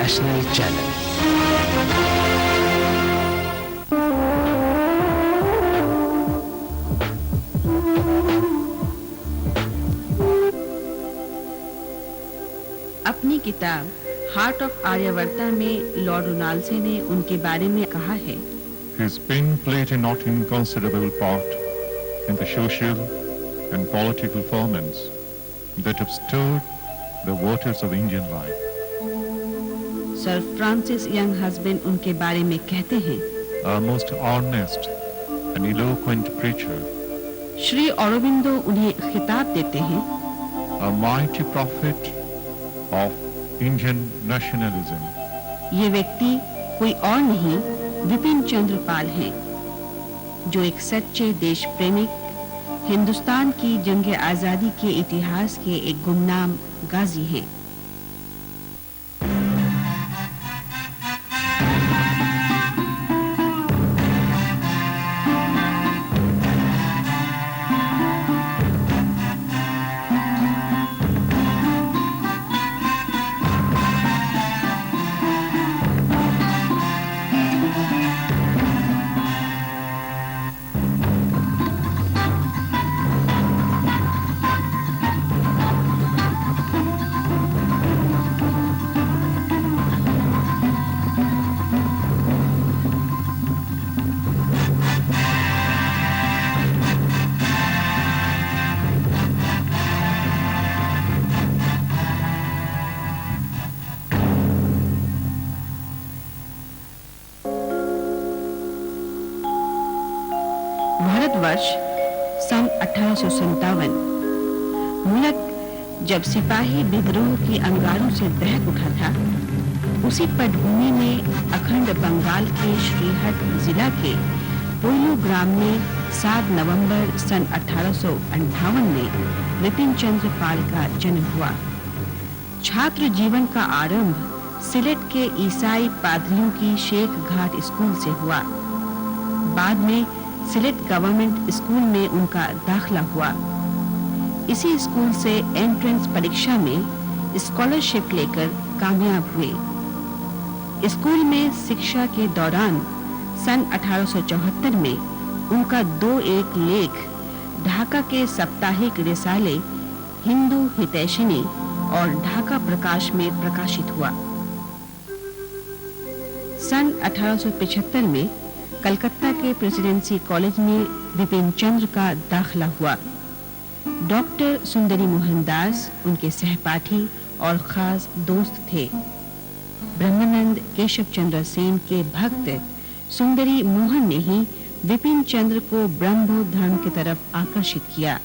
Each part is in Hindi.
International channel. अपनी किताब हार्ट ऑफ आर्यवर्ता में लॉर्ड रोनाल्डसे ने उनके बारे में कहा है, His pen played a not inconsiderable part in the social and political ferments that have stirred the waters of Indian life. Sir Francis young husband उनके बारे में कहते हैं, A most honest and eloquent preacher, Shri Aurobindo उन्हें खिताब देते हैं, a mighty prophet of Indian nationalism. ये व्यक्ति कोई और नहीं विपिन चंद्र पाल हैं, जो एक सच्चे देश प्रेमिक, हिंदुस्तान की जंग आजादी के इतिहास के एक गुमनाम गाजी हैं। भारतवर्ष सन 1857। मुल्क जब सिपाही विद्रोह के अंगारों से दहक उठा था, उसी पटभूमि में अखंड बंगाल के श्रीहट जिला के पोइलो ग्राम में 7 नवंबर सन 1858 में विपिन चंद्र पाल का जन्म हुआ। छात्र जीवन का आरंभ सिलेट के ईसाई पादरियों की शेख घाट स्कूल से हुआ। बाद में सिलेट गवर्नमेंट स्कूल में उनका दाखिला हुआ। इसी स्कूल से एंट्रेंस परीक्षा में स्कॉलरशिप लेकर कामयाब हुए। स्कूल में शिक्षा के दौरान सन 1874 में उनका 2 लेख ढाका के साप्ताहिक रिसाले हिंदू हितैषिणी और ढाका प्रकाश में प्रकाशित हुआ। सन 1875 में कलकत्ता के प्रेसिडेंसी कॉलेज में विपिन चंद्र का दाखिला हुआ। डॉक्टर सुंदरी मोहनदास उनके सहपाठी और खास दोस्त थे। ब्रह्मानंद केशव चंद्र सेन के भक्त सुंदरी मोहन ने ही विपिन चंद्र को ब्रह्म धर्म की तरफ आकर्षित किया,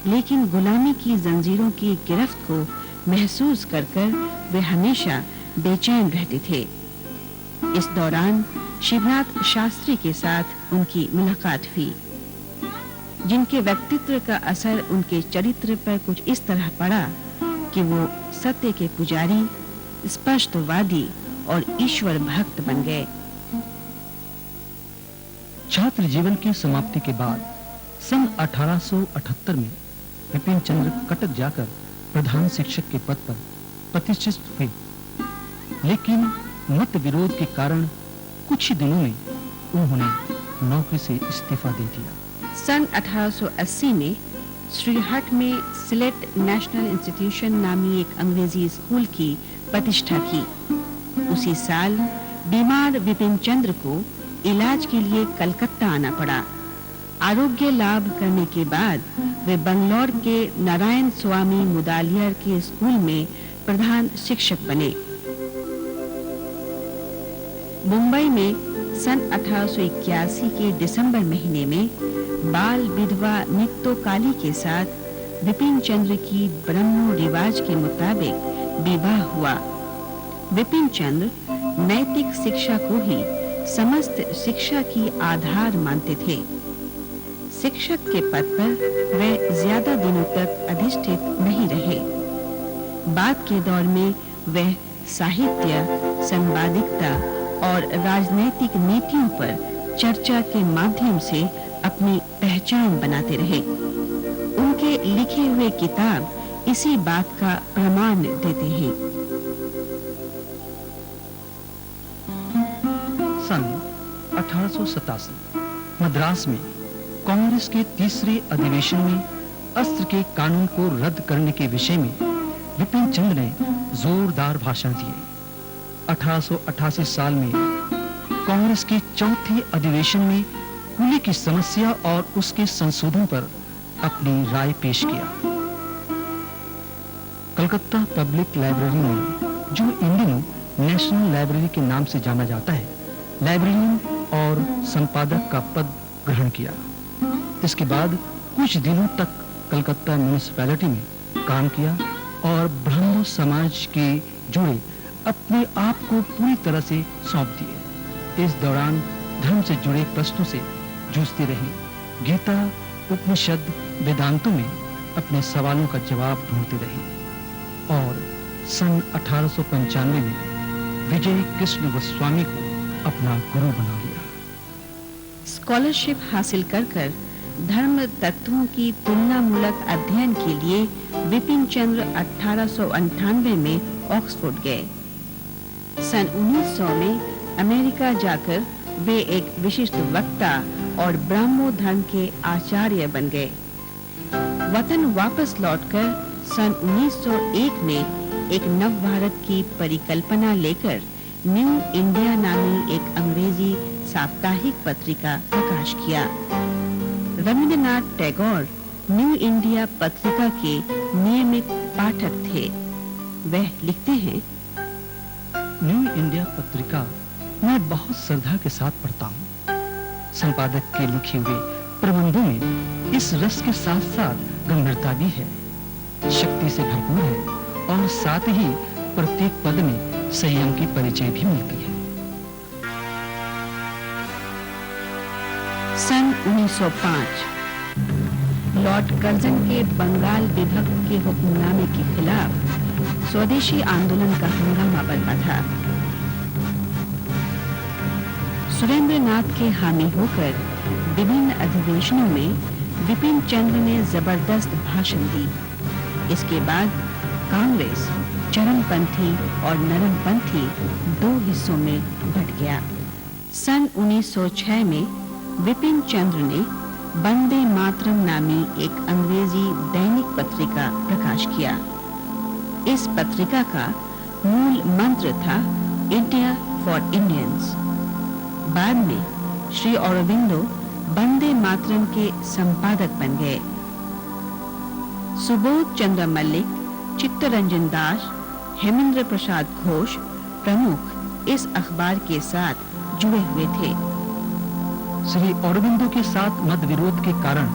लेकिन गुलामी की जंजीरों की गिरफ्त को महसूस कर वे हमेशा बेचैन रहते थे। इस दौरान शिवनाथ शास्त्री के साथ उनकी मुलाकात हुई, जिनके व्यक्तित्व का असर उनके चरित्र पर कुछ इस तरह पड़ा कि वो सत्य के पुजारी, स्पष्टवादी और ईश्वर भक्त बन गए। छात्र जीवन की समाप्ति के बाद सन 1878 में विपिन चंद्र कटक जाकर प्रधान शिक्षक के पद पर प्रतिष्ठित हुए, लेकिन मत विरोध के कारण कुछ ही दिनों में उन्होंने नौकरी से इस्तीफा दे दिया। सन 1880 में श्रीहट में सिलेट नेशनल इंस्टीट्यूशन नामी एक अंग्रेजी स्कूल की प्रतिष्ठा की। उसी साल बीमार विपिन चंद्र को इलाज के लिए कलकत्ता आना पड़ा। आरोग्य लाभ करने के बाद वे बंगलौर के नारायण स्वामी मुदालियर के स्कूल में प्रधान शिक्षक बने। मुंबई में सन 1881 के दिसंबर महीने में बाल विधवा नित्योकाली के साथ विपिन चंद्र की ब्रह्मो रिवाज के मुताबिक विवाह हुआ। विपिन चंद्र नैतिक शिक्षा को ही समस्त शिक्षा की आधार मानते थे। शिक्षक के पद पर वे ज्यादा दिनों तक अधिष्ठित नहीं रहे। बाद के दौर में वह साहित्य, संवादिकता और राजनैतिक नीतियों पर चर्चा के माध्यम से अपनी पहचान बनाते रहे। उनके लिखे हुए किताब इसी बात का प्रमाण देते हैं। सन 1887 मद्रास में कांग्रेस के तीसरे अधिवेशन में अस्त्र के कानून को रद्द करने के विषय में विपिन चंद्र ने जोरदार भाषण दिए। 1888 साल में कांग्रेस के चौथे अधिवेशन में कुली की समस्या और उसके संशोधन पर अपनी राय पेश किया। कलकत्ता पब्लिक लाइब्रेरी में, जो इन दिनों नेशनल लाइब्रेरी के नाम से जाना जाता है, लाइब्रेरियन और संपादक का पद ग्रहण किया। इसके बाद कुछ दिनों तक कलकत्ता म्युनिसिपैलिटी में काम किया और ब्राह्मण समाज के जुड़े अपने आप को पूरी तरह से सौंप दिए। इस दौरान धर्म से जुड़े प्रश्नों से जूझते रहे। गीता, उपनिषद, वेदांतों में अपने सवालों का जवाब ढूंढते रहे और सन 1895 में विजय कृष्ण गोस्वामी को अपना गुरु बना लिया। स्कॉलरशिप हासिल कर धर्म तत्वों की तुलनामूलक अध्ययन के लिए विपिन चंद्र 1898 में ऑक्सफोर्ड गए। सन 1900 में अमेरिका जाकर वे एक विशिष्ट वक्ता और ब्राह्मो धर्म के आचार्य बन गए। वतन वापस लौटकर सन 1901 में एक नव भारत की परिकल्पना लेकर न्यू इंडिया नामी एक अंग्रेजी साप्ताहिक पत्रिका प्रकाश किया। रविंद्रनाथ टैगोर न्यू इंडिया पत्रिका के नियमित पाठक थे। वह लिखते हैं, न्यू इंडिया पत्रिका मैं बहुत श्रद्धा के साथ पढ़ता हूँ। संपादक के लिखे हुए प्रबंधों में इस रस के साथ साथ गंभीरता भी है, शक्ति से भरपूर है और साथ ही प्रत्येक पद में संयम की परिचय भी मिलती है। सन 1905 लॉर्ड कर्जन के बंगाल विभक्त के हुक्मनामे के खिलाफ स्वदेशी आंदोलन का हंगामा बरपा था। सुरेंद्रनाथ के हामी होकर विभिन्न अधिवेशनों में विपिन चंद्र ने जबरदस्त भाषण दी। इसके बाद कांग्रेस चरमपंथी और नरमपंथी दो हिस्सों में बंट गया। सन 1906 में विपिन चंद्र ने वंदे मातरम नामी एक अंग्रेजी दैनिक पत्रिका प्रकाश किया। इस पत्रिका का मूल मंत्र था इंडिया फॉर इंडियंस। बाद में श्री औरोबिंदो वंदे मातरम के संपादक बन गए। सुबोध चंद्र मल्लिक, चित्तरंजन दास, हेमेंद्र प्रसाद घोष प्रमुख इस अखबार के साथ जुड़े हुए थे। श्री औरोबिंदो के साथ मतविरोध के कारण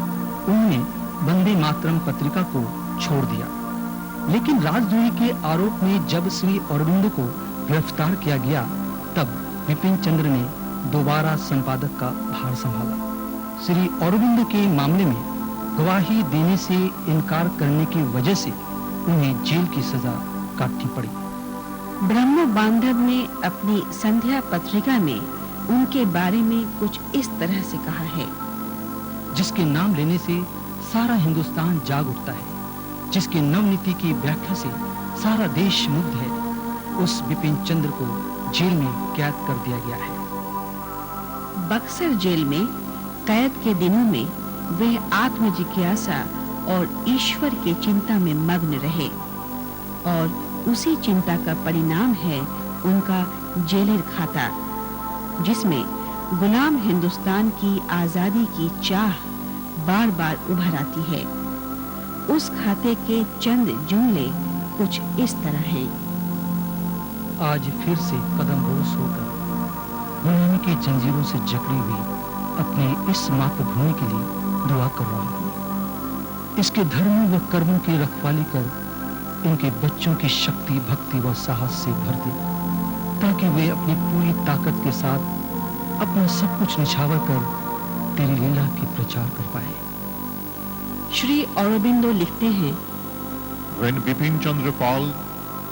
उन्होंने वंदे मातरम पत्रिका को छोड़ दिया, लेकिन राजद्रोही के आरोप में जब श्री औरोबिंदो को गिरफ्तार किया गया, तब विपिन चंद्र ने दोबारा संपादक का भार संभाला। श्री औरोबिंदो के मामले में गवाही देने से इनकार करने की वजह से उन्हें जेल की सजा काटनी पड़ी। ब्रह्म बांधव ने अपनी संध्या पत्रिका में उनके बारे में कुछ इस तरह से कहा है, जिसके नाम लेने से सारा हिंदुस्तान जाग उठता है, जिसके नवनीति की व्याख्या से सारा देश मुग्ध है, उस विपिन चंद्र को जेल में कैद कर दिया गया है। बक्सर जेल में कैद के दिनों में वे आत्म जिज्ञासा और ईश्वर की चिंता में मग्न रहे और उसी चिंता का परिणाम है उनका जेलर खाता, जिसमें गुलाम हिंदुस्तान की आजादी की चाह बार-बार उभर आती है। उस खाते के चंद जुमले कुछ इस तरह हैं। आज फिर से कदम बोस होकर गुलामी की जंजीरों से जकड़ी हुई अपनी इस मातृभूमि के लिए दुआ कर रहा हूँ। इसके धर्मों व कर्मों की रखवाली कर इनके बच्चों की शक्ति, भक्ति व साहस से भर दे, ताकि वे अपनी पूरी ताकत के साथ अपना सब कुछ निछावर कर तेरी लीला की प्रचार कर पाए। श्री औरोबिंदो लिखते हैं, When Bipin Chandra Pal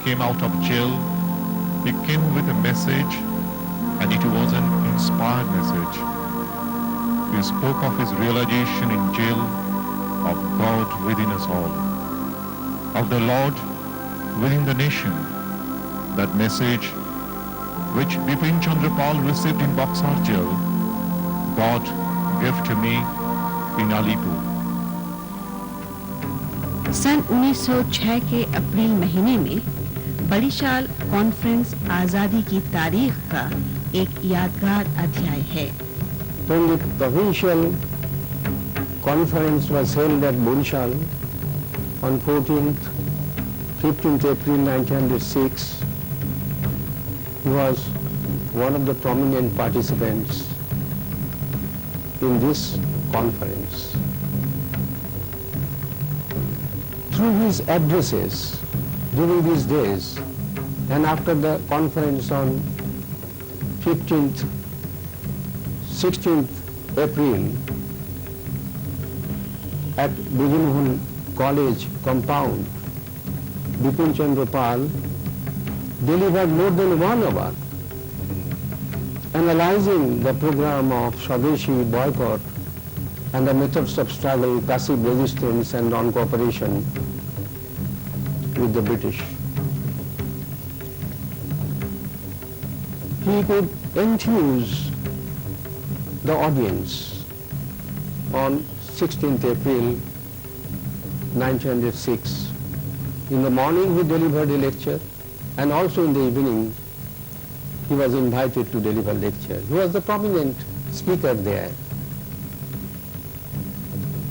came out of jail, he came with a message, and it was an inspired message. He spoke of his realization in jail of God within us all, of the Lord within the nation. That message which Bipin Chandra Pal received in Buxar jail, God gave to me in Alipur. सन 1906 के अप्रैल महीने में बड़ीशाल कॉन्फ्रेंस आजादी की तारीख का एक यादगार अध्याय है। When the provincial conference was held at Borishal on 15th April 1906, he was one of the prominent participants in this conference. Through his addresses during these days and after the conference on 16th April at Bujunhun College compound, Bipin Chandra Pal delivered more than 1 hour analyzing the program of Swadeshi boycott and the methods of struggle, passive resistance and non-cooperation with the British. He could enthuse the audience on 16th April 1906. In the morning he delivered a lecture and also in the evening he was invited to deliver lecture. He was the prominent speaker there.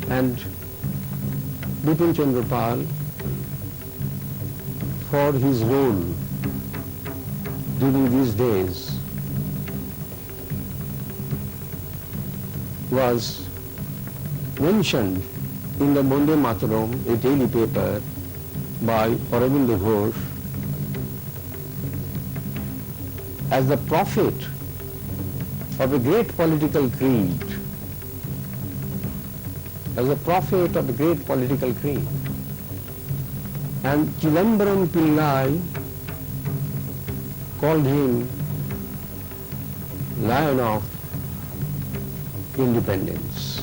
And Bipin Chandra Pal, for his role during these days, was mentioned in the Bonde Mataram, a daily paper by Aurobindo Ghosh, as the prophet of a great political creed. As a prophet of a great political creed. And Chilambaram Pillai called him Lion of Independence.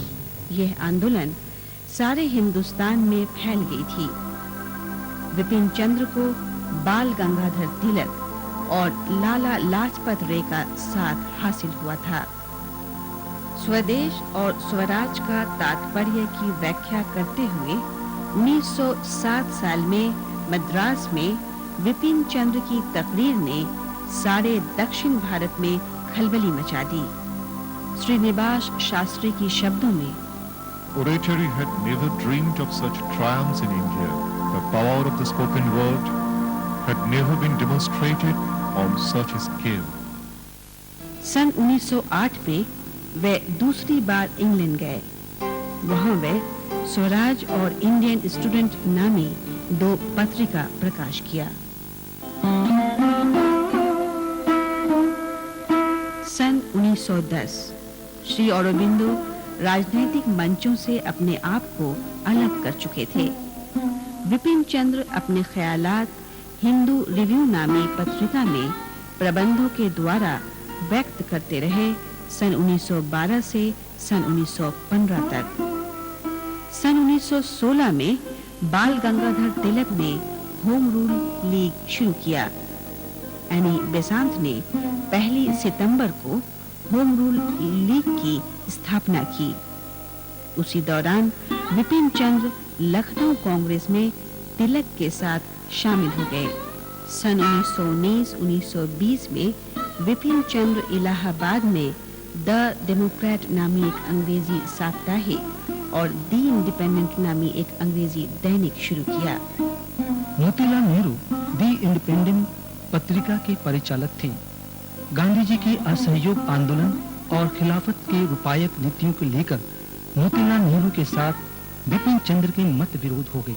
यह आंदोलन सारे हिंदुस्तान में फैल गई थी। विपिन चंद्र को बाल गंगाधर तिलक और लाला लाजपत राय का साथ हासिल हुआ था। स्वदेश और स्वराज का तात्पर्य की व्याख्या करते हुए 1907 साल में मद्रास में विपिन चंद्र की तकरीर ने सारे दक्षिण भारत में खलबली मचा दी। श्रीनिवास शास्त्री की शब्दों में, Oratory had never dreamed of such triumphs in India. The power of the spoken word had never been demonstrated on such a scale. सन 1908 में वे दूसरी बार इंग्लैंड गए। वहां वे स्वराज और इंडियन स्टूडेंट नामी 2 पत्रिका प्रकाश किया। सन 1910 श्री औरोबिंदो राजनैतिक मंचों से अपने आप को अलग कर चुके थे। विपिन चंद्र अपने ख्यालात हिंदू रिव्यू नामी पत्रिका में प्रबंधों के द्वारा व्यक्त करते रहे सन 1912 से सन 1915 तक। सन 1916 में बाल गंगाधर तिलक ने होम रूल लीग शुरू किया। एनी बेसांत ने 1 सितंबर को होम रूल लीग की स्थापना की। उसी दौरान विपिन चंद्र लखनऊ कांग्रेस में तिलक के साथ शामिल हो गए। सन 1919-1920 में विपिन चंद्र इलाहाबाद में द डेमोक्रेट नामी एक अंग्रेजी साप्ताहिक और द इंडिपेंडेंट नामी एक अंग्रेजी दैनिक शुरू किया। मोतीलाल नेहरू द इंडिपेंडेंट पत्रिका के परिचालक थे। गांधी जी की असहयोग आंदोलन और खिलाफत के रूपायक नीतियों को लेकर मोतीलाल नेहरू के साथ विपिन चंद्र के मत विरोध हो गए।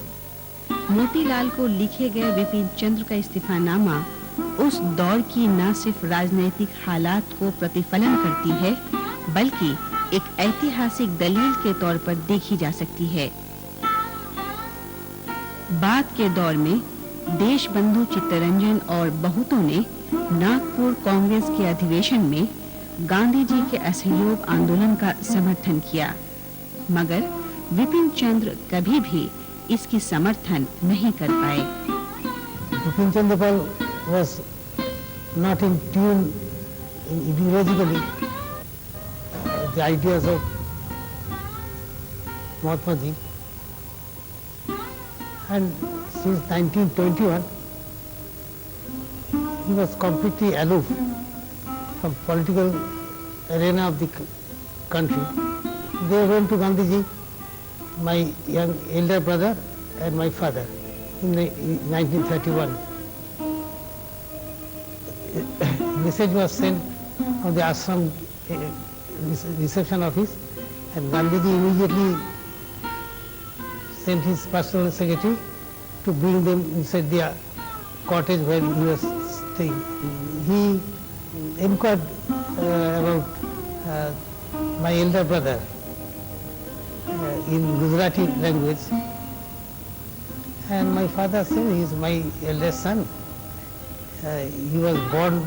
मोतीलाल को लिखे गए विपिन चंद्र का इस्तीफानामा उस दौर की न सिर्फ राजनीतिक हालात को प्रतिफलन करती है, बल्कि एक ऐतिहासिक दलील के तौर पर देखी जा सकती है। बाद के दौर में देशबंधु चित्तरंजन और बहुतों ने नागपुर कांग्रेस के अधिवेशन में गांधी जी के असहयोग आंदोलन का समर्थन किया, मगर विपिन चंद्र कभी भी इसकी समर्थन नहीं कर पाए। Bipin Chandra Pal was not in tune ideologically the ideas of Mahatma Ji, and since 1921 he was completely aloof from political arena of the country. They went to Gandhiji, my young elder brother and my father, in 1931. Message was sent from the ashram reception office, and Gandhiji immediately sent his personal secretary to bring them inside the cottage where he was staying. He inquired about my elder brother in Gujarati language, and my father said he is my eldest son. He was born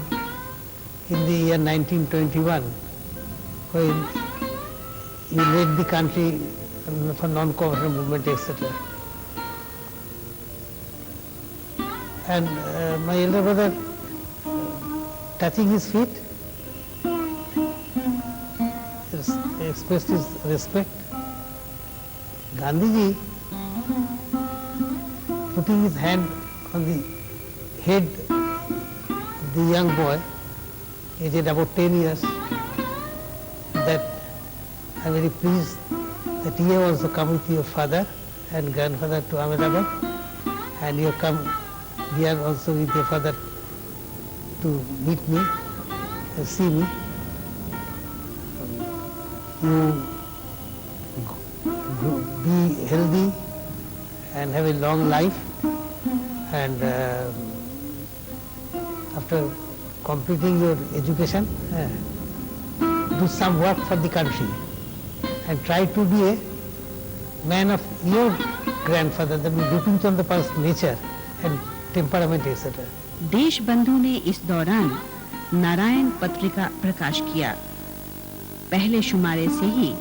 in the year 1921 when he led the country for non-cooperative movement, etc. And my elder brother, touching his feet, expressed his respect. Gandhiji, putting his hand on the head of the young boy, aged about 10 years, that I am very pleased that you have also come with your father and grandfather to Ahmedabad, and you have come here also with your father to meet me, to see me. You be healthy and have a long life, and after completing your education, do some work for the country and try to be a man of your grandfather, that is Bipin Chandra Pal's nature and temperament, etc. देश बंधु ने इस दौरान नारायण पत्रिका प्रकाश किया। पहले शुमारे से ही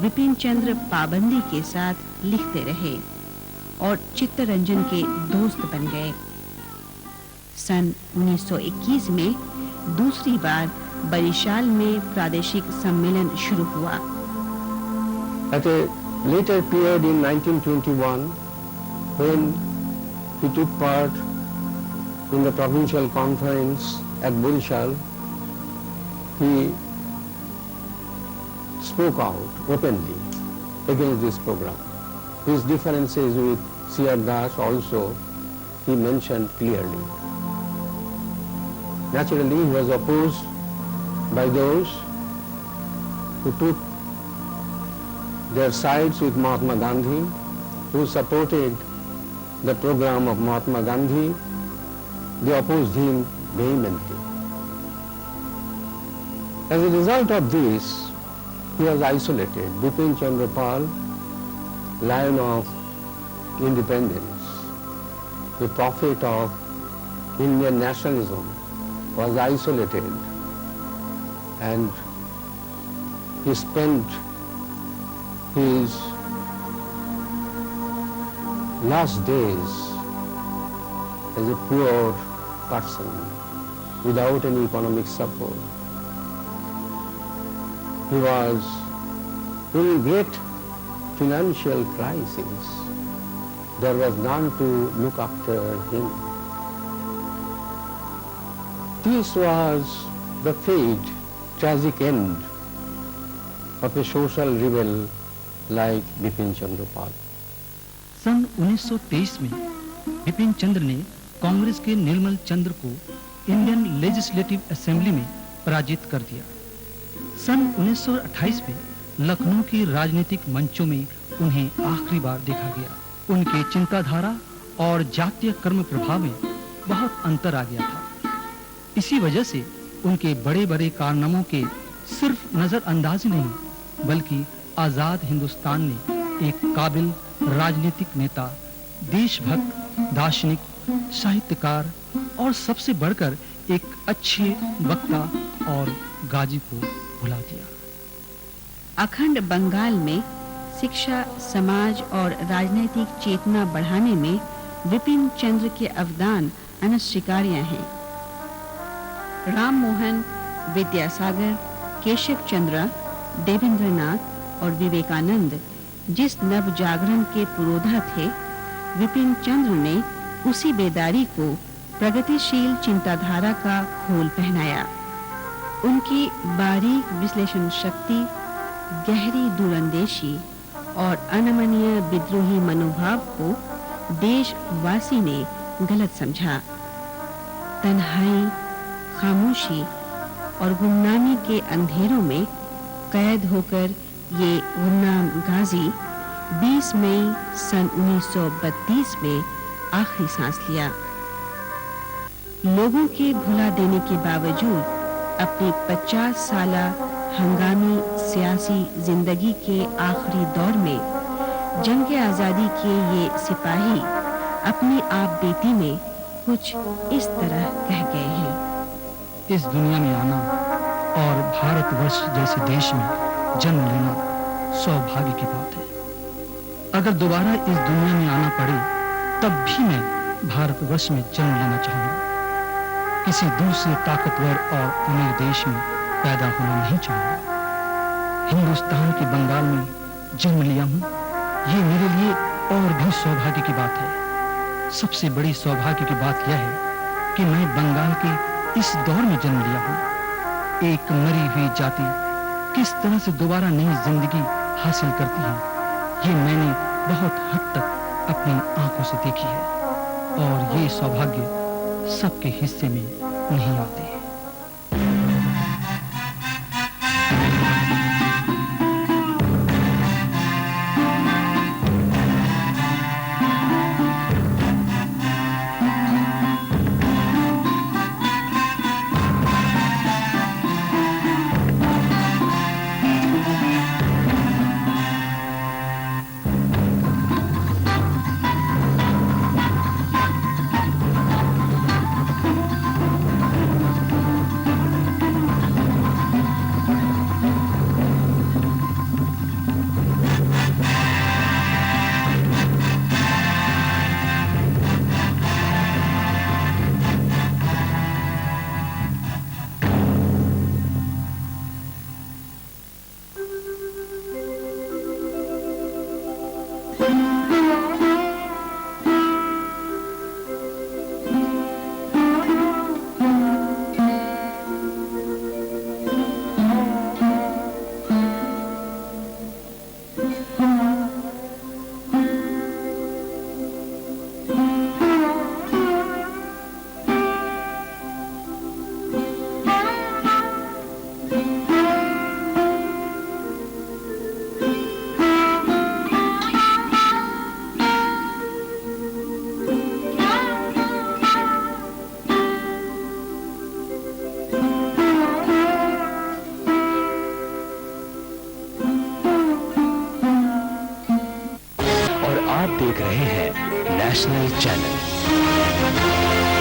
विपिन चंद्र पाबंदी के साथ लिखते रहे और चित्तरंजन के दोस्त बन गए। सन 1921 में दूसरी बार बरिशाल में प्रादेशिक सम्मेलन शुरू हुआ। At a later period in 1921, when he took part in the provincial conference at Borishal, he spoke out openly against this program. His differences with C.R. Das also he mentioned clearly. Naturally, he was opposed by those who took their sides with Mahatma Gandhi, who supported the program of Mahatma Gandhi. They opposed him vehemently. As a result of this, he was isolated. Bipin Chandra Pal, lion of independence, the prophet of Indian nationalism, was isolated, and he spent his last days as a poor person without any economic support. He was in great financial crisis. There was none to look after him. This was the fate, tragic end of a social rebel like Bipin Chandra Pal. सन 1923 में बिपिन चंद्र ने कांग्रेस के निर्मल चंद्र को इंडियन लेजिस्लेटिव असेंबली में पराजित कर दिया। सन 1928 में लखनऊ की राजनीतिक मंचों में उन्हें आखिरी बार देखा गया। उनके चिंताधारा और जातीय कर्म प्रभाव में बहुत अंतर आ गया था। इसी वजह से उनके बड़े-बड़े कारनामों के सिर्फ नजरअंदाज नहीं, बल्कि आजाद हिंदुस्तान ने एक काबिल राजनीतिक नेता, देशभक्त, दार्शनिक, साहित्यकार और सबसे बढ़कर एक अच्छे वक्ता और गाजी को भुला दिया। अखंड बंगाल में शिक्षा, समाज और राजनीतिक चेतना बढ़ाने में विपिन चंद्र के अवदान अनस्वीकार्य हैं। राम मोहन, विद्यासागर, केशव चंद्र, देवेंद्रनाथ और विवेकानंद जिस नव जागरण के पुरोधा थे, विपिन चंद्र ने उसी बेदारी को प्रगतिशील चिंताधारा का खोल पहनाया। उनकी बारीक विश्लेषण शक्ति, गहरी दूरंदेशी और अनमनीय विद्रोही मनोभाव को देशवासी ने गलत समझा। तन्हाई, खामोशी और गुमनामी के अंधेरों में कैद होकर ये गुमनाम गाजी 20 मई सन 1932 में आखिरी सांस लिया। लोगों के भुला देने के बावजूद अपनी 50 साला हंगामी सियासी जिंदगी के आखिरी दौर में जंग आजादी के ये सिपाही अपनी आप बीती में कुछ इस तरह कह गए हैं। इस दुनिया में आना और भारतवर्ष जैसे देश में जन्म लेना सौभाग्य की बात है। अगर दोबारा इस दुनिया में आना पड़े तब भी मैं भारतवर्ष में जन्म लेना चाहूंगा। किसी दूसरे ताकतवर और अमीर देश में पैदा होना नहीं चाहूंगा। हिंदुस्तान के बंगाल में जन्म लिया हूं, ये मेरे लिए और भी सौभाग्य की बात है। सबसे बड़ी सौभाग्य की बात यह है कि मैं बंगाल के इस दौर में जन्म लिया हूं। एक मरी हुई जाति किस तरह से दोबारा नई जिंदगी हासिल करती है, ये मैंने बहुत हद तक अपनी आंखों से देखी है और ये सौभाग्य सबके हिस्से में नहीं आते। देख रहे हैं नेशनल चैनल।